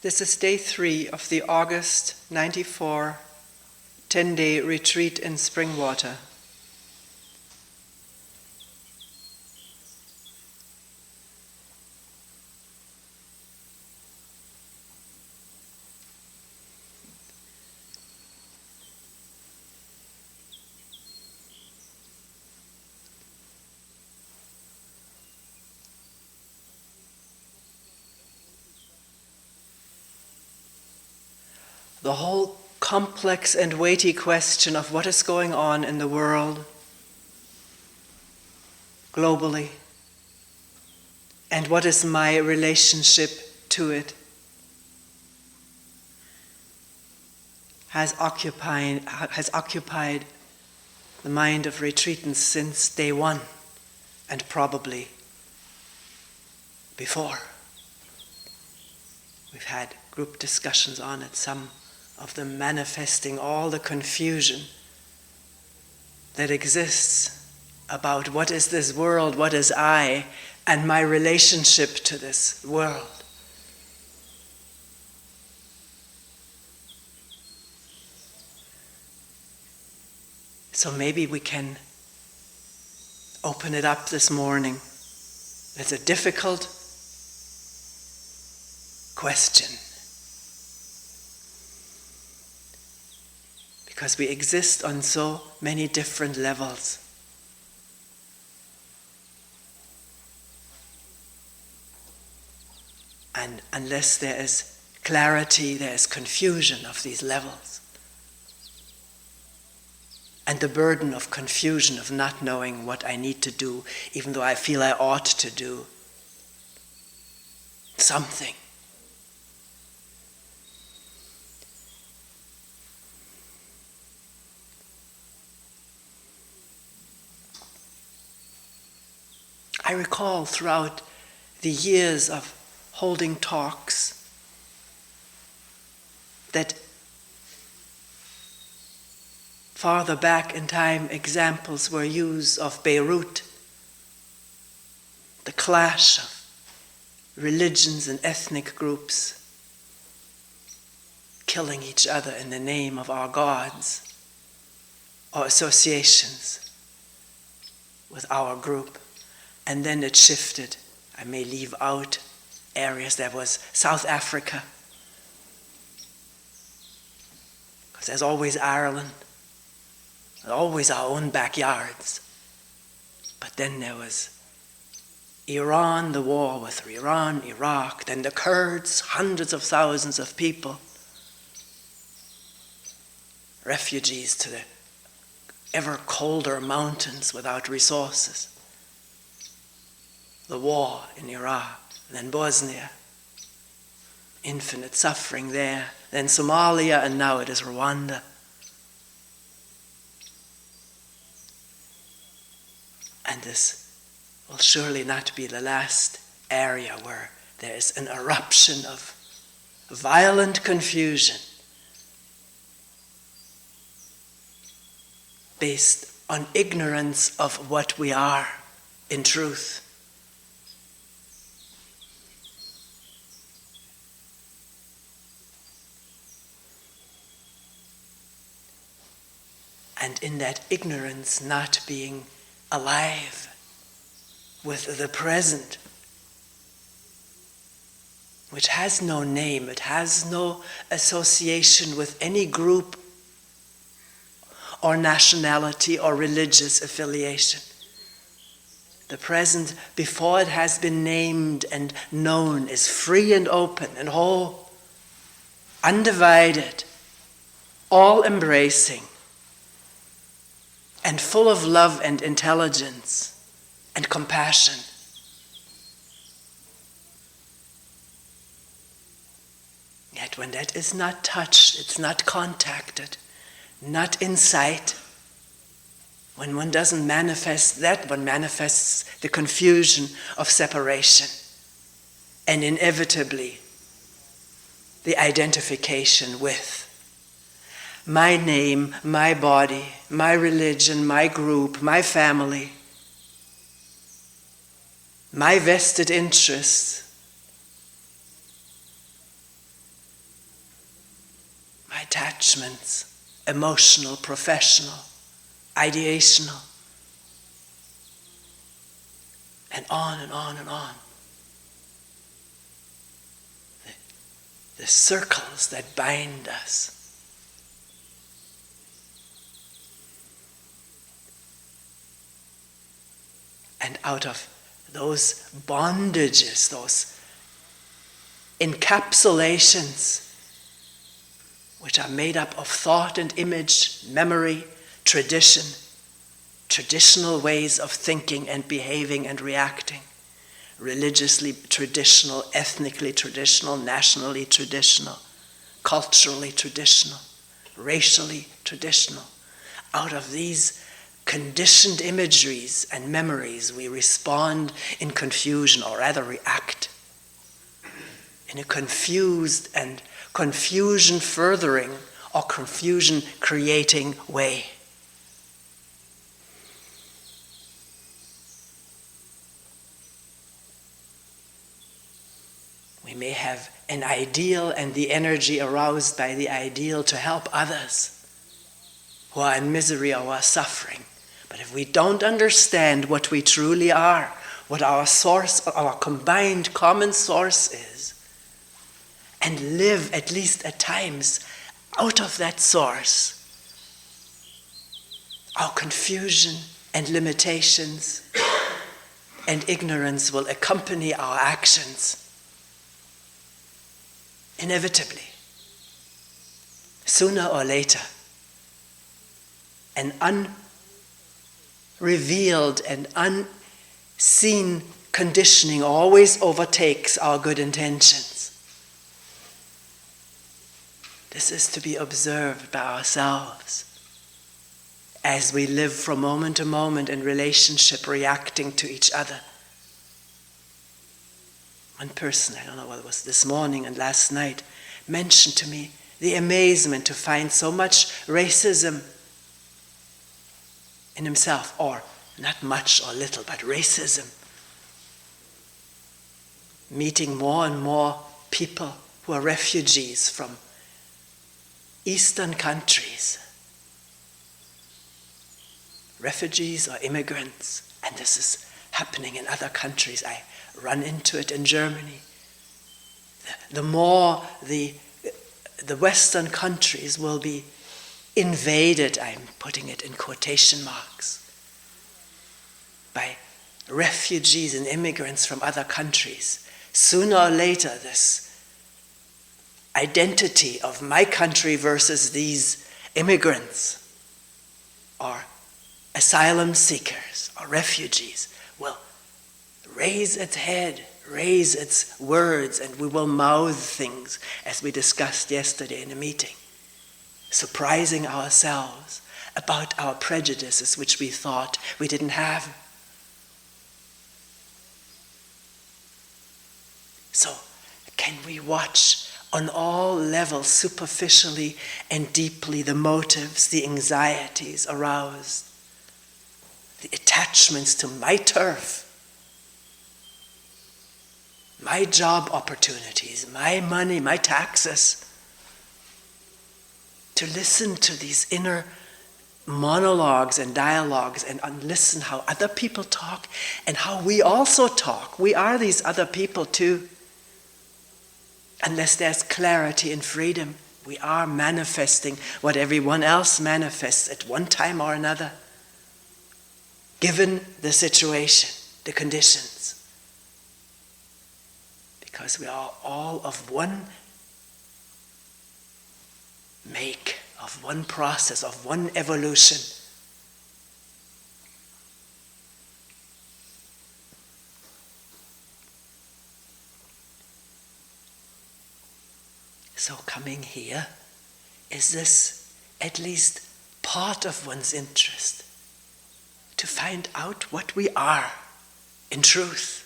This is day 3 of the August 94 10-day retreat in Springwater. The whole complex and weighty question of what is going on in the world, globally, and what is my relationship to it, has occupied the mind of retreatants since day 1, and probably before. We've had group discussions on it, some of them manifesting all the confusion that exists about what is this world, what is I, and my relationship to this world. So maybe we can open it up this morning. It's a difficult question, because we exist on so many different levels. And unless there is clarity, there is confusion of these levels. And the burden of confusion, of not knowing what I need to do, even though I feel I ought to do something. I recall throughout the years of holding talks that farther back in time examples were used of Beirut, the clash of religions and ethnic groups killing each other in the name of our gods or associations with our group. And then it shifted. I may leave out areas. There was South Africa, because there's always Ireland, always our own backyards. But then there was Iran, the war with Iran, Iraq, then the Kurds, hundreds of thousands of people, refugees to the ever colder mountains without resources. The war in Iraq, then Bosnia, infinite suffering there, then Somalia, and now it is Rwanda. And this will surely not be the last area where there is an eruption of violent confusion based on ignorance of what we are in truth. And in that ignorance, not being alive with the present, which has no name, it has no association with any group or nationality or religious affiliation. The present, before it has been named and known, is free and open and whole, undivided, all-embracing, and full of love and intelligence and compassion. Yet when that is not touched, it's not contacted, not in sight, when one doesn't manifest that, one manifests the confusion of separation, and inevitably the identification with my name, my body, my religion, my group, my family, my vested interests, attachments, emotional, professional, ideational, and on and on and on. The circles that bind us. And out of those bondages, those encapsulations, which are made up of thought and image, memory, tradition, traditional ways of thinking and behaving and reacting, religiously traditional, ethnically traditional, nationally traditional, culturally traditional, racially traditional. Out of these conditioned imageries and memories, we respond in confusion, or rather react in a confused and confusion furthering or confusion creating way. We may have an ideal and the energy aroused by the ideal to help others who are in misery or who are suffering. But if we don't understand what we truly are, what our source, our combined common source is, and live, at least at times, out of that source, our confusion and limitations and ignorance will accompany our actions inevitably. Sooner or later, an unrevealed and unseen conditioning always overtakes our good intentions. This is to be observed by ourselves as we live from moment to moment in relationship, reacting to each other. One person, I don't know whether it was this morning and last night, mentioned to me the amazement to find so much racism in himself, or not much or little, but racism. Meeting more and more people who are refugees from Eastern countries, refugees or immigrants, and this is happening in other countries. I run into it in Germany. The more the Western countries will be invaded, I'm putting it in quotation marks, by refugees and immigrants from other countries, sooner or later this identity of my country versus these immigrants or asylum seekers or refugees will raise its head, raise its words, and we will mouth things, as we discussed yesterday in a meeting, surprising ourselves about our prejudices which we thought we didn't have. So, can we watch on all levels, superficially and deeply, the motives, the anxieties aroused, the attachments to my turf, my job opportunities, my money, my taxes, to listen to these inner monologues and dialogues and listen how other people talk and how we also talk. We are these other people too. Unless there's clarity and freedom, we are manifesting what everyone else manifests at one time or another, given the situation, the conditions. Because we are all of one make, of one process, of one evolution. So coming here, is this at least part of one's interest? To find out what we are in truth.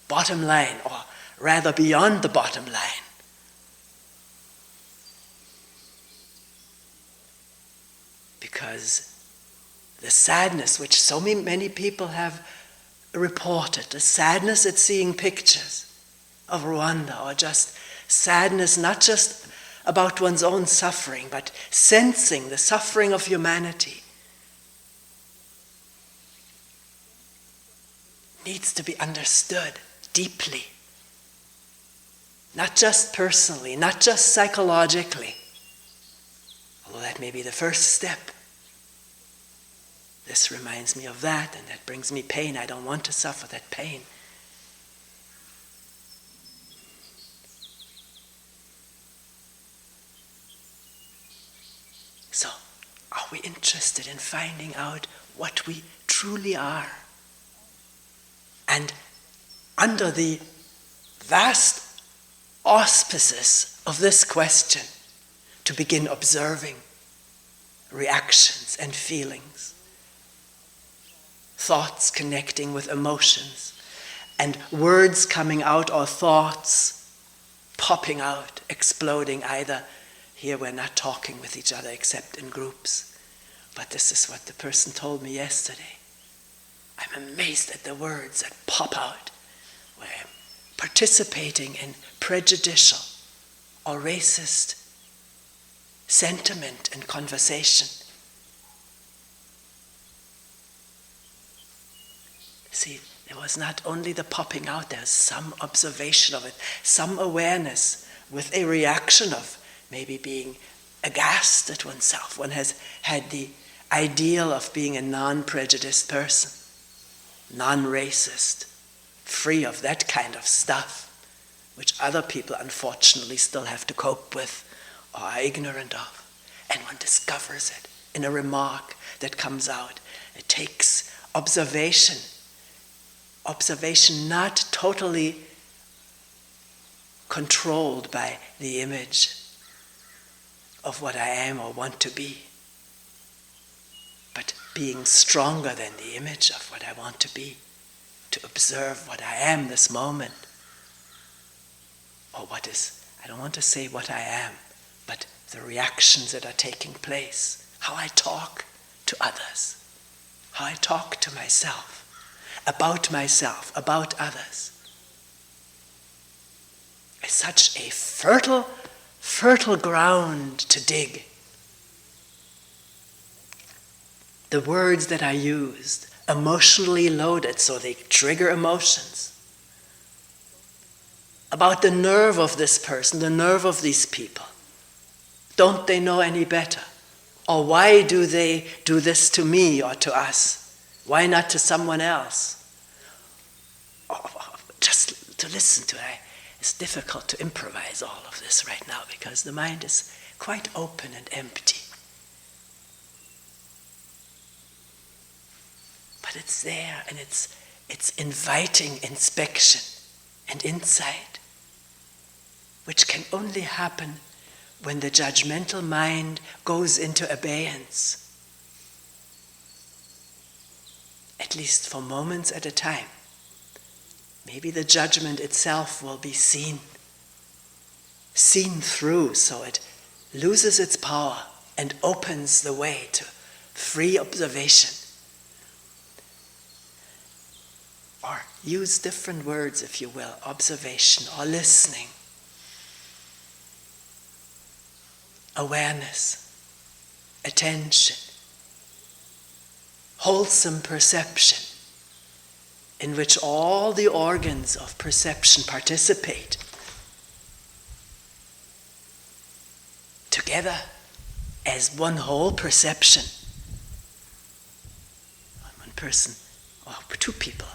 Bottom line, or rather beyond the bottom line. Because the sadness which so many people have reported, the sadness at seeing pictures of Rwanda, or just sadness not just about one's own suffering, but sensing the suffering of humanity needs to be understood deeply. Not just personally, not just psychologically, although that may be the first step. This reminds me of that, and that brings me pain. I don't want to suffer that pain. So, are we interested in finding out what we truly are? And under the vast auspices of this question, to begin observing reactions and feelings, thoughts connecting with emotions, and words coming out or thoughts popping out, exploding either. Here we're not talking with each other except in groups. But this is what the person told me yesterday. I'm amazed at the words that pop out where I'm participating in prejudicial or racist sentiment and conversation. See, there was not only the popping out, there's some observation of it, some awareness with a reaction of maybe being aghast at oneself. One has had the ideal of being a non-prejudiced person, non-racist, free of that kind of stuff, which other people unfortunately still have to cope with or are ignorant of. And one discovers it in a remark that comes out. It takes observation not totally controlled by the image of what I am or want to be, but being stronger than the image of what I want to be, to observe what I am this moment, or what is, I don't want to say what I am, but the reactions that are taking place, how I talk to others, how I talk to myself, about others. It's such a fertile ground to dig. The words that are used, emotionally loaded, so they trigger emotions. About the nerve of this person, the nerve of these people. Don't they know any better? Or why do they do this to me or to us? Why not to someone else? Or just to listen to it. It's difficult to improvise all of this right now because the mind is quite open and empty. But it's there, and it's inviting inspection and insight, which can only happen when the judgmental mind goes into abeyance, at least for moments at a time. Maybe the judgment itself will be seen through, so it loses its power and opens the way to free observation. Or use different words, if you will, observation or listening, awareness, attention, wholesome perception, in which all the organs of perception participate together as one whole perception. One person, or two people,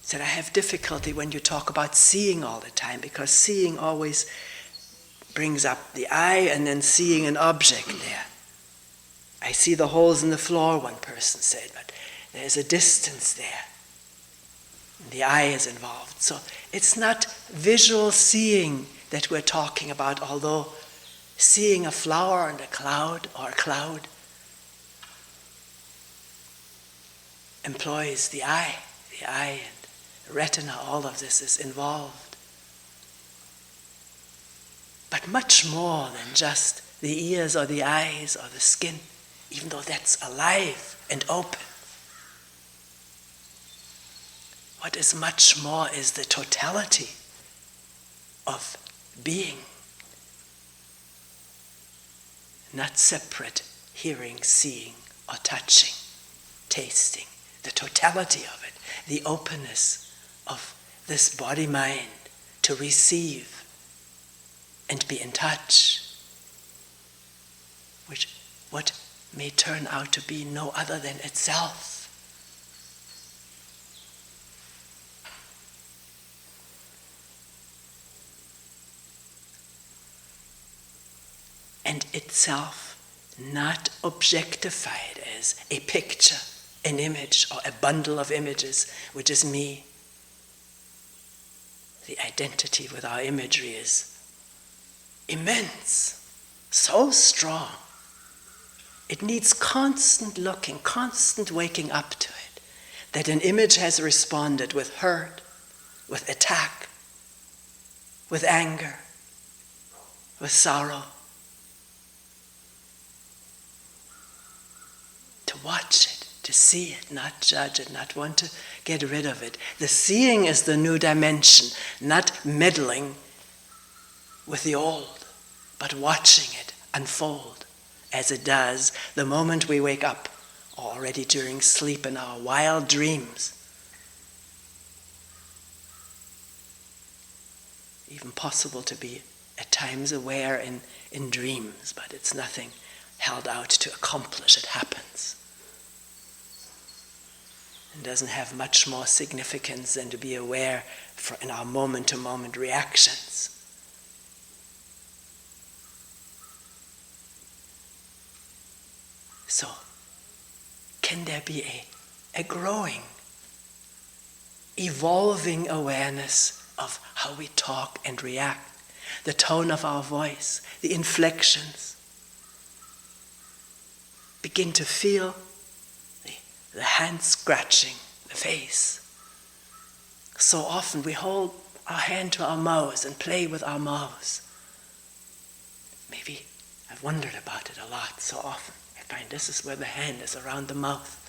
said, I have difficulty when you talk about seeing all the time, because seeing always brings up the eye and then seeing an object there. I see the holes in the floor, one person said, but there's a distance there. The eye is involved. So it's not visual seeing that we're talking about, although seeing a flower and a cloud or a cloud employs the eye and retina, all of this is involved. But much more than just the ears or the eyes or the skin, even though that's alive and open. What is much more is the totality of being. not separate hearing, seeing, or touching, tasting, the totality of it, the openness of this body-mind to receive and be in touch, which what may turn out to be no other than itself. And itself not objectified as a picture, an image, or a bundle of images, which is me. The identity with our imagery is immense, so strong. It needs constant looking, constant waking up to it, that an image has responded with hurt, with attack, with anger, with sorrow. To watch it, to see it, not judge it, not want to get rid of it. The seeing is the new dimension, not meddling with the old, but watching it unfold as it does the moment we wake up, or already during sleep in our wild dreams. Even possible to be at times aware in dreams, but it's nothing held out to accomplish, it happens. It doesn't have much more significance than to be aware in our moment-to-moment reactions. So, can there be a growing, evolving awareness of how we talk and react, the tone of our voice, the inflections? Begin to feel the hand scratching, the face. So often we hold our hand to our mouths and play with our mouths. Maybe I've wondered about it a lot so often. I find this is where the hand is, around the mouth.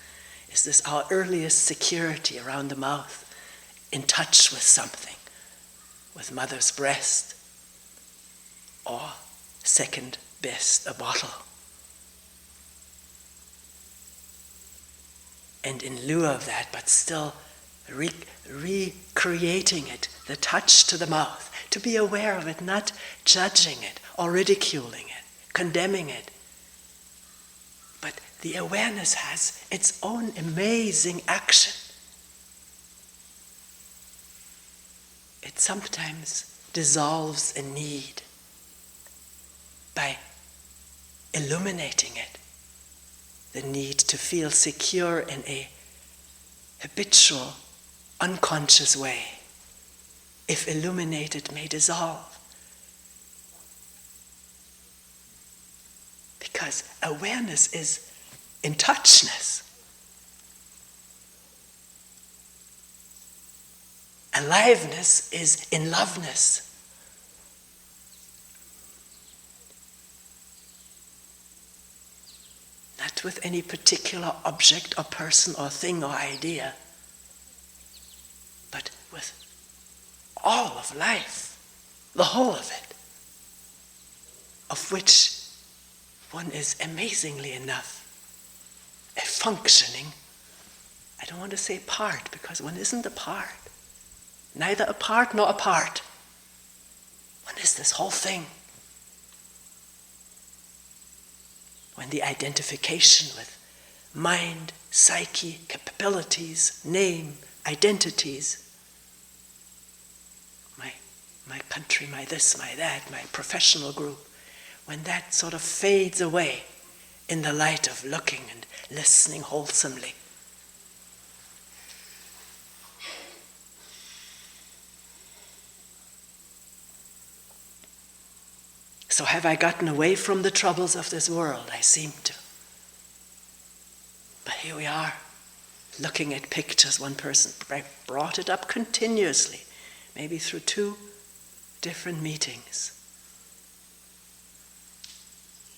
Is this our earliest security, around the mouth, in touch with something, with mother's breast, or second best, a bottle? And in lieu of that, but still recreating it, the touch to the mouth, to be aware of it, not judging it or ridiculing it, condemning it. But the awareness has its own amazing action. It sometimes dissolves a need by illuminating it. The need to feel secure in a habitual, unconscious way, if illuminated, may dissolve. Because awareness is in touchness. Aliveness is in loveness. Not with any particular object or person or thing or idea, but with all of life, the whole of it, of which one is amazingly enough a functioning, I don't want to say part, because one isn't a part, neither a part nor a part. One is this whole thing. When the identification with mind, psyche, capabilities, name, identities, my country, my this, my that, my professional group, when that sort of fades away in the light of looking and listening wholesomely, so have I gotten away from the troubles of this world? I seem to. But here we are, looking at pictures. One person brought it up continuously, maybe through 2 different meetings.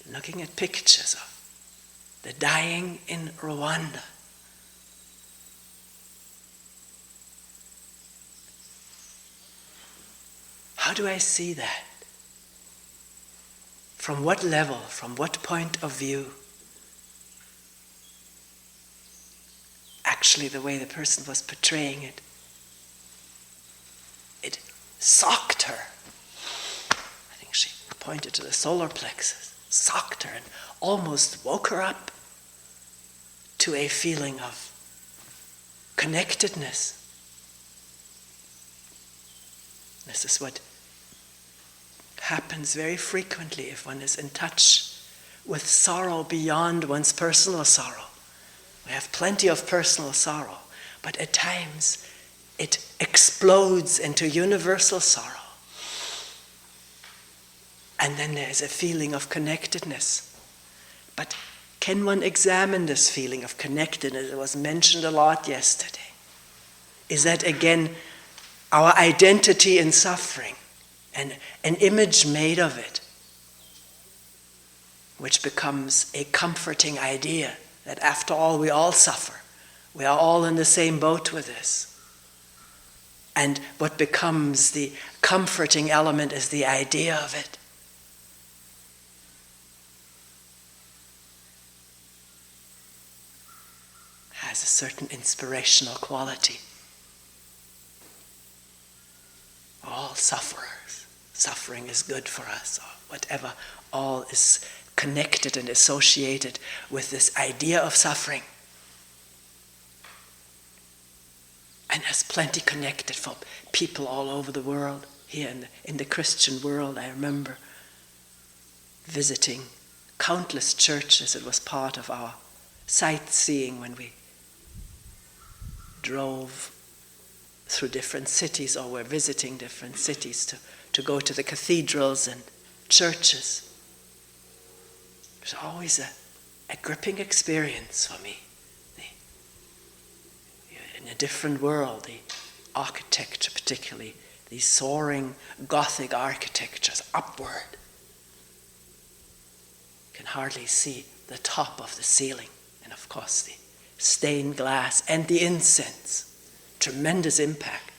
Looking at pictures of the dying in Rwanda. How do I see that? from what level, from what point of view, actually the way the person was portraying it, it socked her. I think she pointed to the solar plexus, socked her and almost woke her up to a feeling of connectedness. This is what happens very frequently if one is in touch with sorrow beyond one's personal sorrow. We have plenty of personal sorrow, but at times it explodes into universal sorrow. And then there is a feeling of connectedness. But can one examine this feeling of connectedness? It was mentioned a lot yesterday. Is that again our identity in suffering and an image made of it, which becomes a comforting idea that after all we all suffer. We are all in the same boat with this. And what becomes the comforting element is the idea of it. Has a certain inspirational quality. All sufferers. Suffering is good for us, or whatever. All is connected and associated with this idea of suffering. And has plenty connected for people all over the world. Here in the Christian world, I remember visiting countless churches. It was part of our sightseeing when we drove through different cities or were visiting different cities to go to the cathedrals and churches. It was always a gripping experience for me. In a different world, the architecture particularly, these soaring Gothic architectures upward. You can hardly see the top of the ceiling. And of course the stained glass and the incense. Tremendous impact.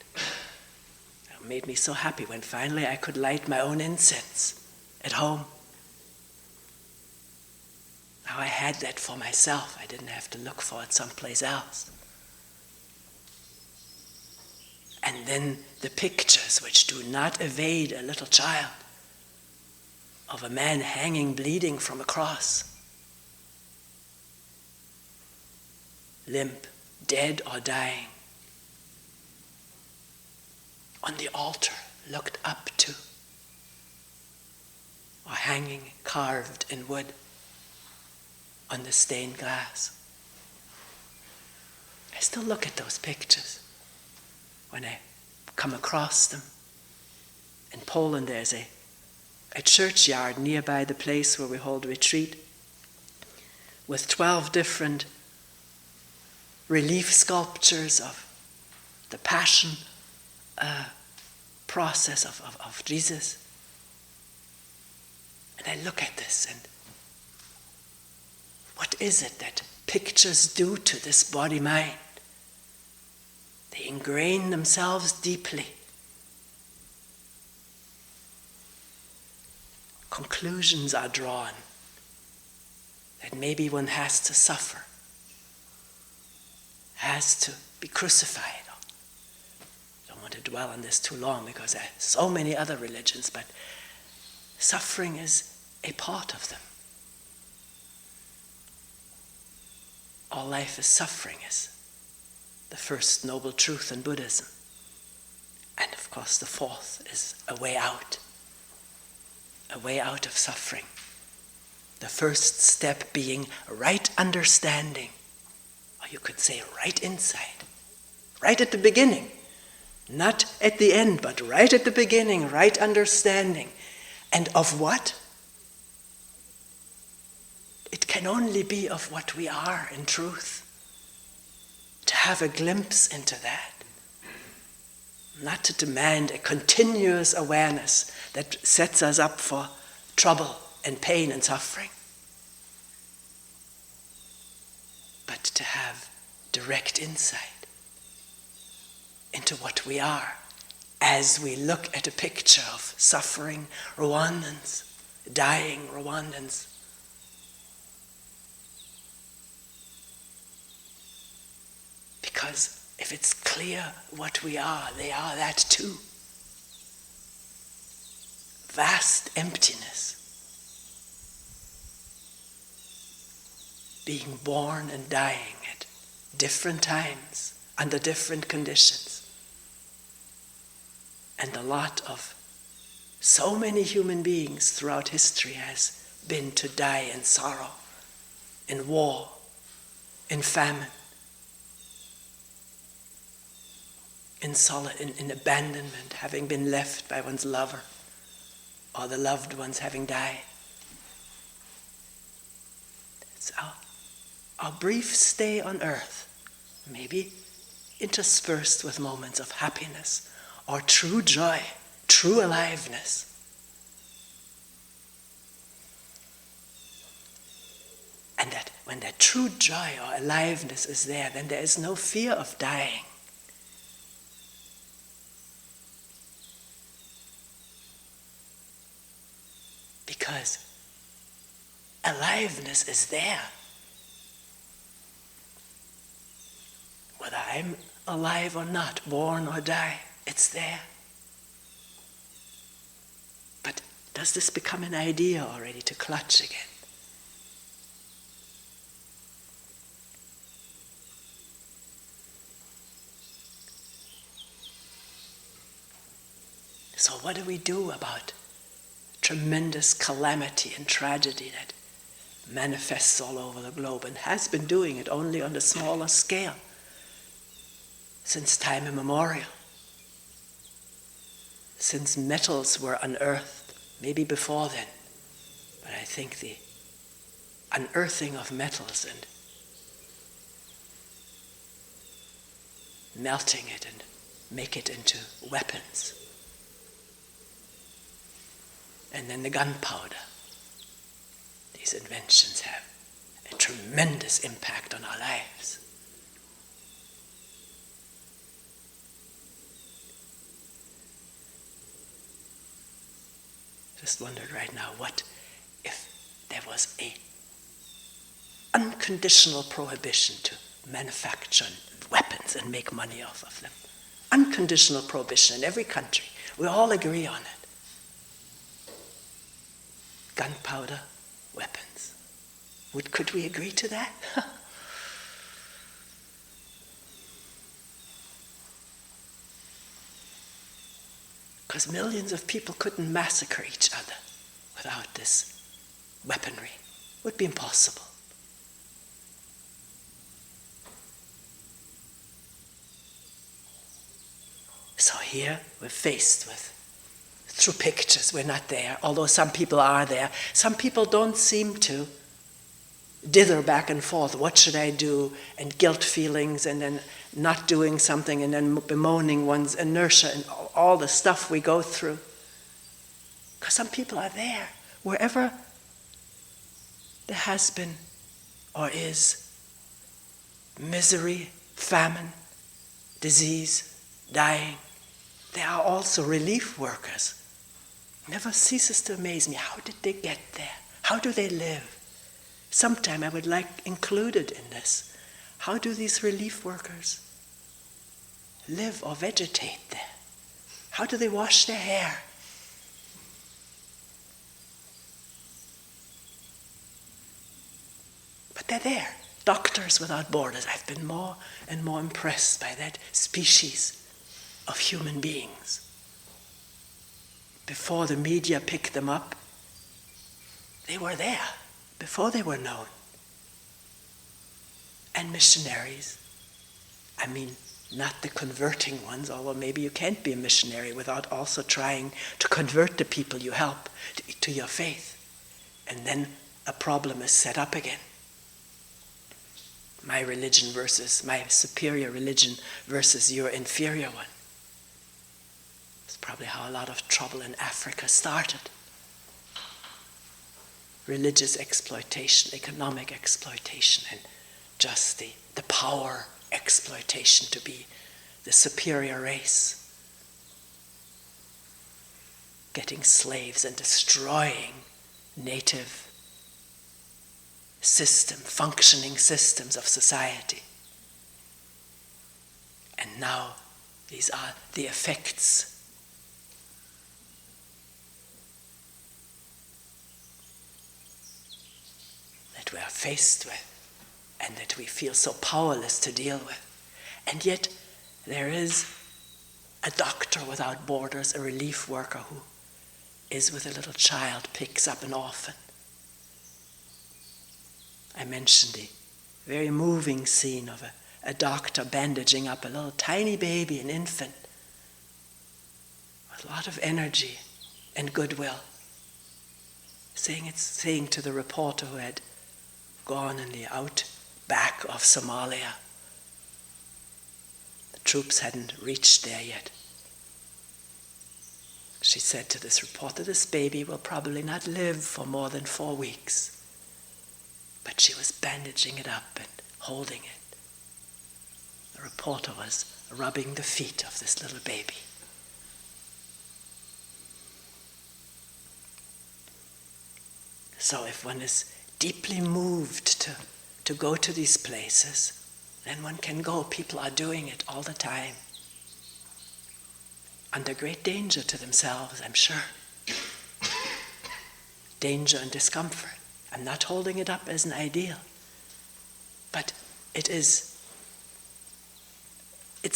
It made me so happy when finally I could light my own incense at home. Now I had that for myself. I didn't have to look for it someplace else. And then the pictures which do not evade a little child of a man hanging bleeding from a cross. Limp, dead or dying. On the altar, looked up to, or hanging carved in wood on the stained glass. I still look at those pictures when I come across them. In Poland, there's a churchyard nearby the place where we hold retreat with 12 different relief sculptures of the Passion process of Jesus. And I look at this and what is it that pictures do to this body-mind? They ingrain themselves deeply. Conclusions are drawn that maybe one has to suffer, has to be crucified. I don't want to dwell on this too long because there are so many other religions, but suffering is a part of them. All life is suffering is the first noble truth in Buddhism. And of course the fourth is a way out of suffering. The first step being right understanding, or you could say right insight, right at the beginning. Not at the end, but right at the beginning, right understanding. And of what? It can only be of what we are in truth. To have a glimpse into that. Not to demand a continuous awareness that sets us up for trouble and pain and suffering. But to have direct insight into what we are as we look at a picture of suffering Rwandans, dying Rwandans. Because if it's clear what we are, they are that too. Vast emptiness. Being born and dying at different times, under different conditions. And a lot of so many human beings throughout history has been to die in sorrow, in war, in famine, in abandonment, having been left by one's lover, or the loved ones having died. It's our brief stay on earth, maybe interspersed with moments of happiness or true joy, true aliveness. And that when that true joy or aliveness is there, then there is no fear of dying. Because aliveness is there. Whether I'm alive or not, born or die, it's there. But does this become an idea already to clutch again? So what do we do about tremendous calamity and tragedy that manifests all over the globe and has been doing it only on a smaller scale since time immemorial? Since metals were unearthed, maybe before then, but I think the unearthing of metals and melting it and make it into weapons, and then the gunpowder, these inventions have a tremendous impact on our lives. Just wondered right now, what if there was a unconditional prohibition to manufacture weapons and make money off of them? Unconditional prohibition in every country. We all agree on it. Gunpowder, weapons. Could we agree to that? Because millions of people couldn't massacre each other without this weaponry. It would be impossible. So here we're faced with, through pictures, we're not there, although some people are there. Some people don't seem to dither back and forth. What should I do? And guilt feelings, and then not doing something, and then bemoaning one's inertia and all the stuff we go through. Because some people are there. Wherever there has been or is misery, famine, disease, dying, there are also relief workers. Never ceases to amaze me. How did they get there? How do they live? Sometime I would like included in this. How do these relief workers live or vegetate there? How do they wash their hair? But they're there. Doctors Without Borders. I've been more and more impressed by that species of human beings. Before the media picked them up, they were there, before they were known. And missionaries, I mean, not the converting ones, although maybe you can't be a missionary without also trying to convert the people you help to your faith. And then a problem is set up again. My religion versus my superior religion versus your inferior one. It's probably how a lot of trouble in Africa started. Religious exploitation, economic exploitation, and just the power exploitation to be the superior race. Getting slaves and destroying native functioning systems of society. And now these are the effects. That we are faced with and that we feel so powerless to deal with. And yet there is a doctor without borders, a relief worker who is with a little child, picks up an orphan. I mentioned the very moving scene of a doctor bandaging up a little tiny baby, an infant, with a lot of energy and goodwill, saying to the reporter who had gone in the outback of Somalia. The troops hadn't reached there yet. She said to this reporter, "This baby will probably not live for more than 4 weeks." But she was bandaging it up and holding it. The reporter was rubbing the feet of this little baby. So if one is deeply moved to go to these places, then one can go. People are doing it all the time. Under great danger to themselves, I'm sure. Danger and discomfort. I'm not holding it up as an ideal. But it's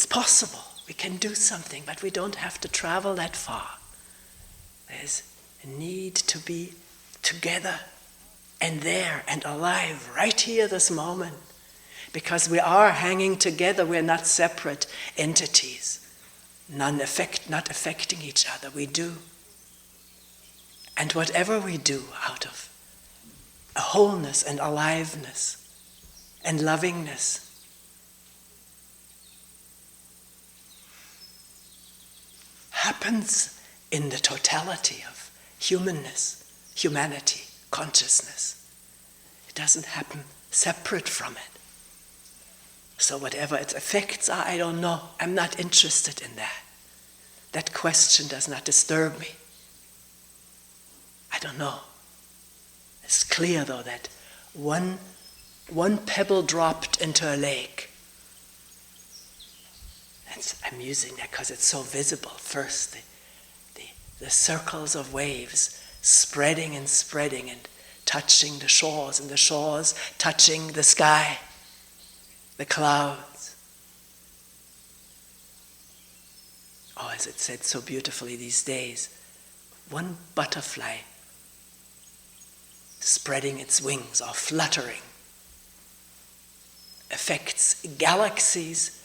possible. We can do something, but we don't have to travel that far. There's a need to be together and there and alive right here this moment. Because we are hanging together, we're not separate entities. Not affecting each other, we do. And whatever we do out of a wholeness and aliveness and lovingness, happens in the totality of humanness, humanity, consciousness. It doesn't happen separate from it. So whatever its effects are, I don't know. I'm not interested in that. That question does not disturb me. I don't know. It's clear, though, that one pebble dropped into a lake. I'm using that because it's so visible. First, the circles of waves spreading and spreading and touching the shores, and the shores touching the sky, the clouds. Oh, as it said so beautifully these days, one butterfly spreading its wings or fluttering affects galaxies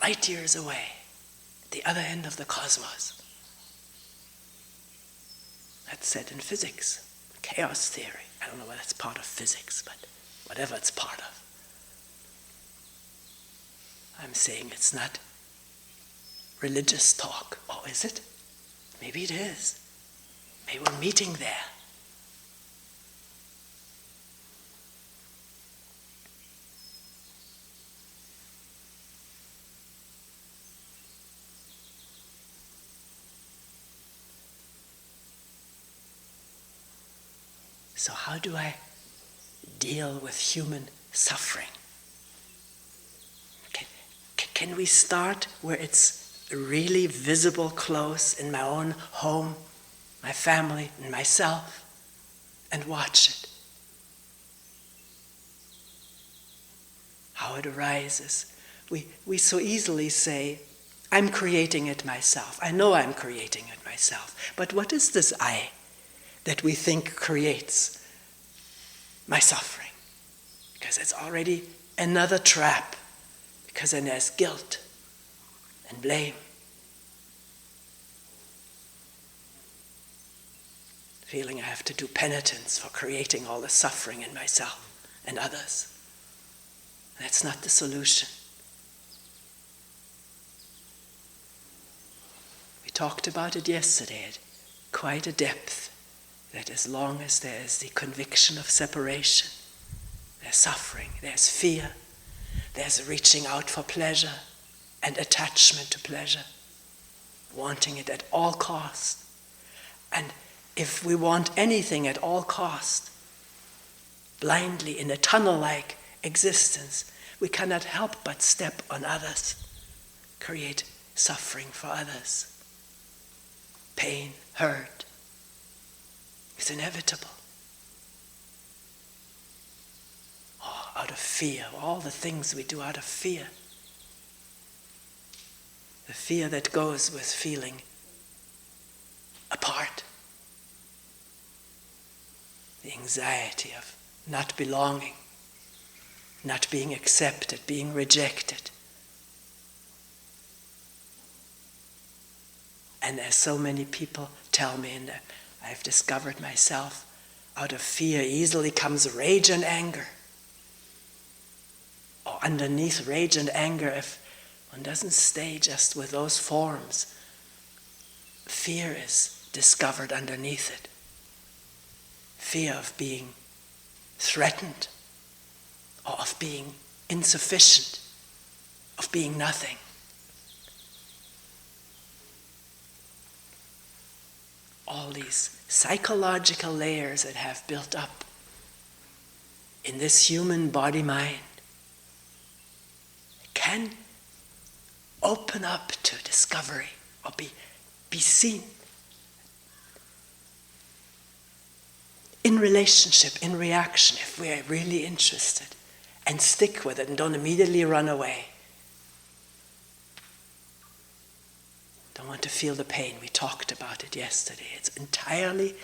light years away, at the other end of the cosmos. That's said in physics, chaos theory. I don't know whether it's part of physics, but whatever it's part of. I'm saying it's not religious talk. Oh, is it? Maybe it is. Maybe we're meeting there. So how do I deal with human suffering? Can we start where it's really visible, close, in my own home, my family, and myself, and watch it? How it arises. We so easily say, I'm creating it myself. I know I'm creating it myself. But what is this I that we think creates my suffering? Because it's already another trap. Because then there's guilt and blame. Feeling I have to do penitence for creating all the suffering in myself and others. That's not the solution. We talked about it yesterday at quite a depth, that as long as there is the conviction of separation, there's suffering, there's fear, there's reaching out for pleasure and attachment to pleasure, wanting it at all costs. And if we want anything at all cost, blindly in a tunnel-like existence, we cannot help but step on others, create suffering for others. Pain, hurt is inevitable. Oh, out of fear, all the things we do out of fear. The fear that goes with feeling apart. The anxiety of not belonging, not being accepted, being rejected. And as so many people tell me, and I've discovered myself, out of fear easily comes rage and anger. Or underneath rage and anger, if one doesn't stay just with those forms, fear is discovered underneath it. Fear of being threatened, or of being insufficient, of being nothing. All these psychological layers that have built up in this human body-mind can open up to discovery or be seen in relationship, in reaction, if we are really interested, and stick with it and don't immediately run away. Don't want to feel the pain. We talked about it yesterday. It's entirely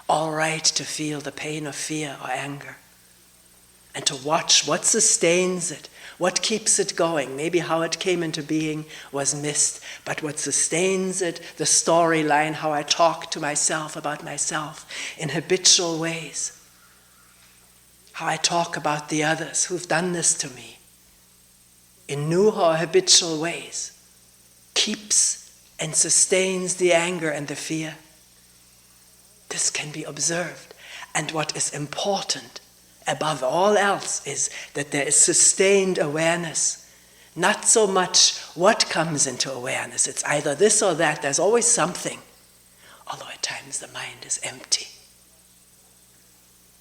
all right to feel the pain of fear or anger, and to watch what sustains it, what keeps it going. Maybe how it came into being was missed, but what sustains it, the storyline, how I talk to myself about myself in habitual ways, how I talk about the others who've done this to me in new or habitual ways, keeps and sustains the anger and the fear. This can be observed. And what is important above all else is that there is sustained awareness. Not so much what comes into awareness. It's either this or that. There's always something. Although at times the mind is empty.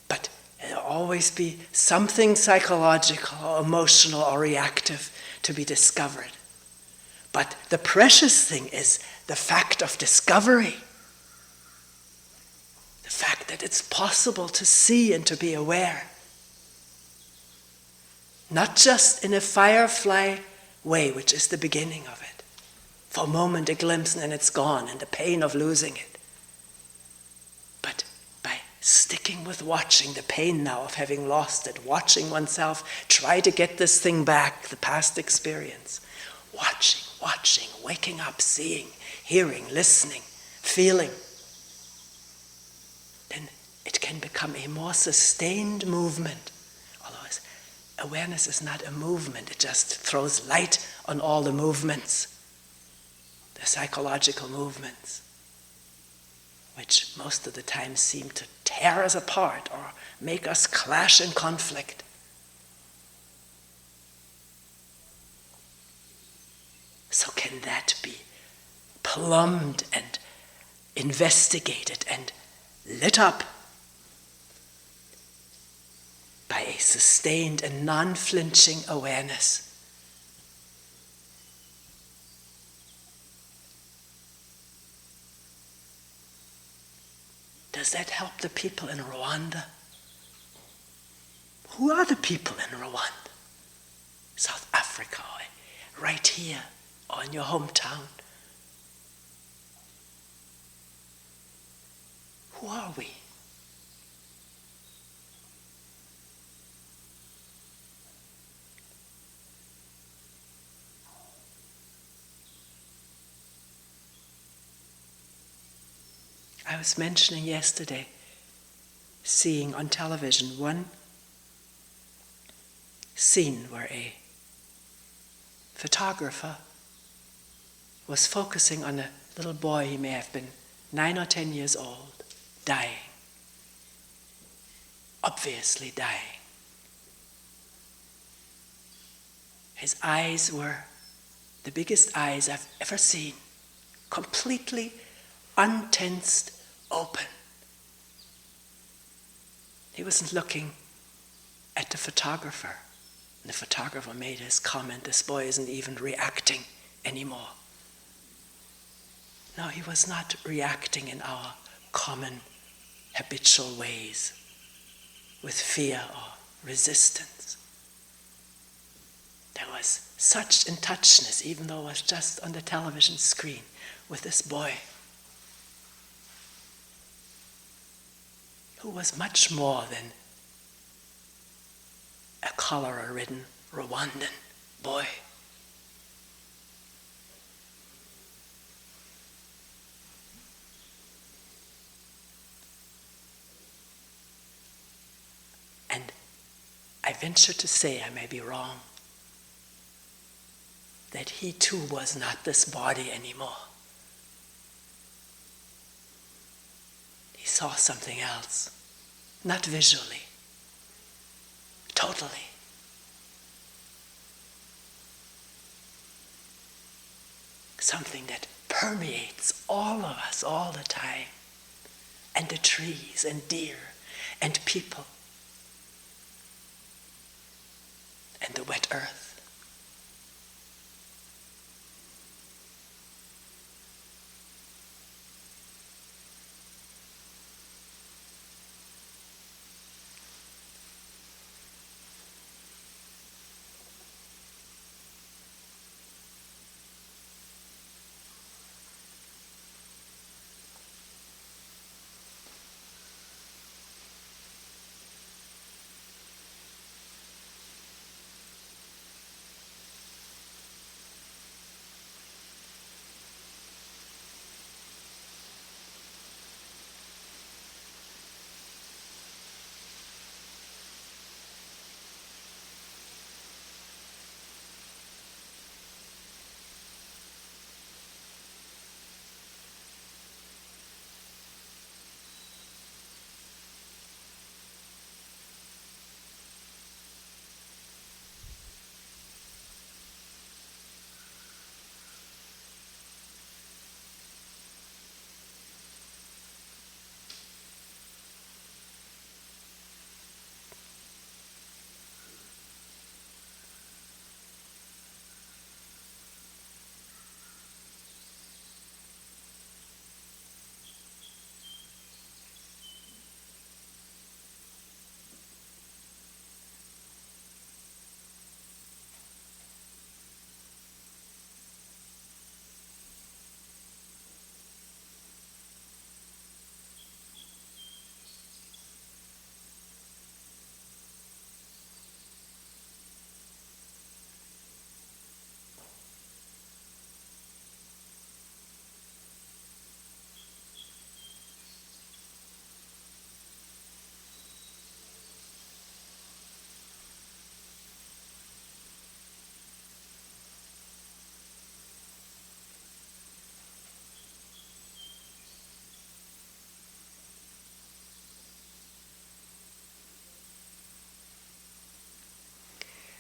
But there'll always be something psychological or emotional or reactive to be discovered. But the precious thing is the fact of discovery. The fact that it's possible to see and to be aware. Not just in a firefly way, which is the beginning of it. For a moment a glimpse and then it's gone, and the pain of losing it. But by sticking with watching the pain now of having lost it, watching oneself try to get this thing back, the past experience. Watching, waking up, seeing, hearing, listening, feeling. Then it can become a more sustained movement. Although awareness is not a movement, it just throws light on all the movements, the psychological movements, which most of the time seem to tear us apart or make us clash in conflict. So can that be plumbed and investigated and lit up by a sustained and non-flinching awareness? Does that help the people in Rwanda? Who are the people in Rwanda? South Africa, right here, or in your hometown? Who are we? I was mentioning yesterday, seeing on television one scene where a photographer was focusing on a little boy. He may have been 9 or 10 years old, dying, obviously dying. His eyes were the biggest eyes I've ever seen, completely untensed, open, He wasn't looking at the photographer. And the photographer made his comment, this boy isn't even reacting anymore. No, he was not reacting in our common habitual ways with fear or resistance. There was such in touchness, even though it was just on the television screen, with this boy who was much more than a cholera-ridden Rwandan boy. And I venture to say, I may be wrong, that he too was not this body anymore. He saw something else, not visually, totally. Something that permeates all of us all the time, and the trees and deer and people and the wet earth.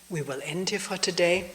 We will end here for today.